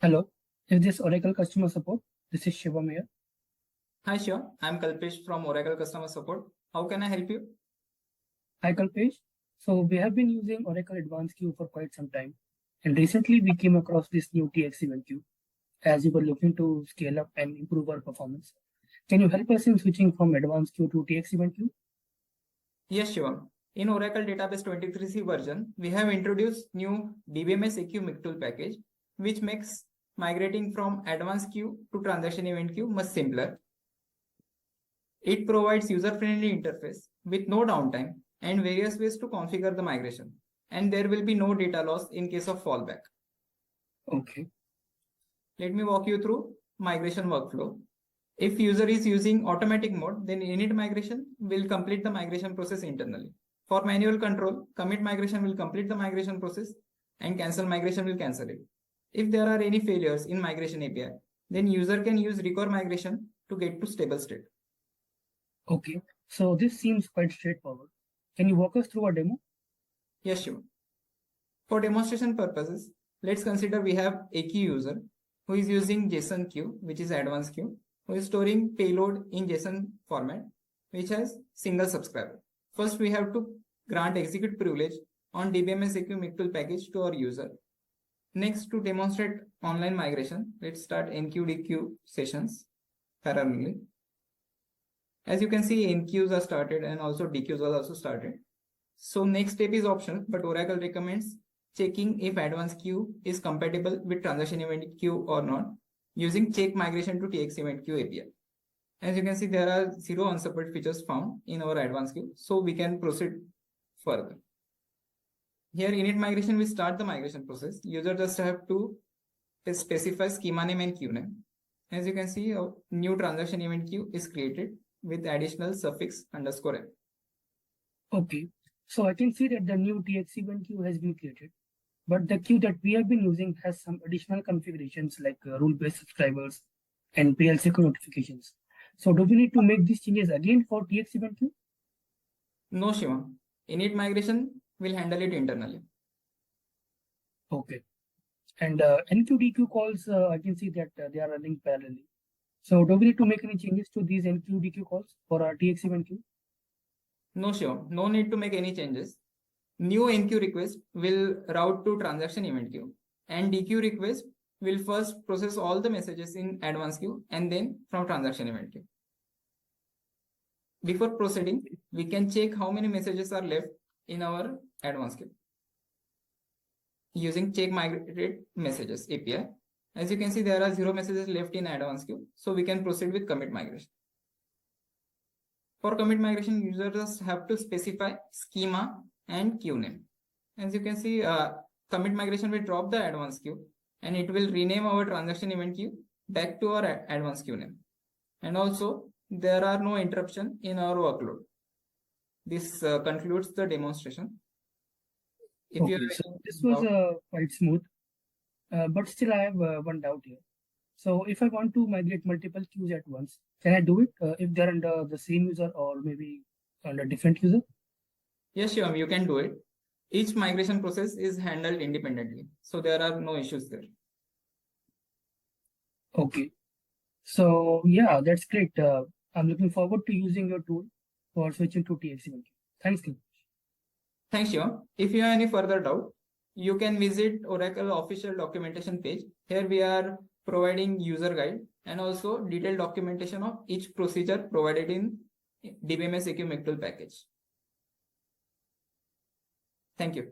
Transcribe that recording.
Hello, is this Oracle customer support? This is Shivam here. Hi Shivam, I'm Kalpesh from Oracle Customer Support. How can I help you? Hi Kalpesh. So we have been using Oracle Advanced Queue for quite some time. And recently we came across this new TxEventQ as we were looking to scale up and improve our performance. Can you help us in switching from Advanced Queue to TxEventQ? Yes, Shivam. In Oracle Database 23c version, we have introduced new DBMS EQ tool package, which makes migrating from Advanced Queue to Transaction Event Queue much simpler. It provides user-friendly interface with no downtime and various ways to configure the migration. And there will be no data loss in case of fallback. Okay. Let me walk you through migration workflow. If user is using automatic mode, then init migration will complete the migration process internally. For manual control, commit migration will complete the migration process and cancel migration will cancel it. If there are any failures in migration API, then user can use recore migration to get to stable state. Okay. So this seems quite straightforward. Can you walk us through a demo? Yes, sure. For demonstration purposes, let's consider we have a key user who is using JSON queue, which is advanced queue, who is storing payload in JSON format, which has single subscriber. First, we have to grant execute privilege on DBMS EQ tool package to our user. Next, to demonstrate online migration, let's start NQ-DQ sessions parallelly. As you can see, NQs are started and also DQs are also started. So next step is optional, but Oracle recommends checking if advanced queue is compatible with transaction event queue or not using check migration to TxEventQ API. As you can see, there are 0 unsupported features found in our advanced queue, so we can proceed further. Here, init migration will start the migration process. User just have to specify schema name and queue name. As you can see, a new transaction event queue is created with additional suffix _m. Okay. So I can see that the new TxEventQ has been created. But the queue that we have been using has some additional configurations like rule-based subscribers and PL-SQL notifications. So do we need to make these changes again for TxEventQ? No, Shivam. Init migration will handle it internally. Okay. And NQ-DQ calls, I can see that they are running parallelly. So do we need to make any changes to these NQ-DQ calls for our TxEventQ? No, Shivam. No need to make any changes. New NQ request will route to transaction event queue, and DQ request will first process all the messages in advanced queue and then from transaction event queue. Before proceeding, we can check how many messages are left in our advanced queue using check migrate messages API. As you can see, there are 0 messages left in advanced queue, so we can proceed with commit migration. For commit migration, users have to specify schema and queue name. As you can see, commit migration will drop the advanced queue and it will rename our transaction event queue back to our advanced queue name. And also, there are no interruption in our workload. This concludes the demonstration. If okay, so this was quite smooth, but still I have one doubt here. So if I want to migrate multiple queues at once, can I do it if they're under the same user or maybe under different user? Yes, Shivam, you can do it. Each migration process is handled independently, so there are no issues there. Okay. So yeah, that's great. I'm looking forward to using your tool for switching to TxEventQ. Thanks, Kalpesh. Thanks, Shivam. If you have any further doubt, you can visit Oracle official documentation page. Here we are providing user guide and also detailed documentation of each procedure provided in DBMS EQ tool package. Thank you.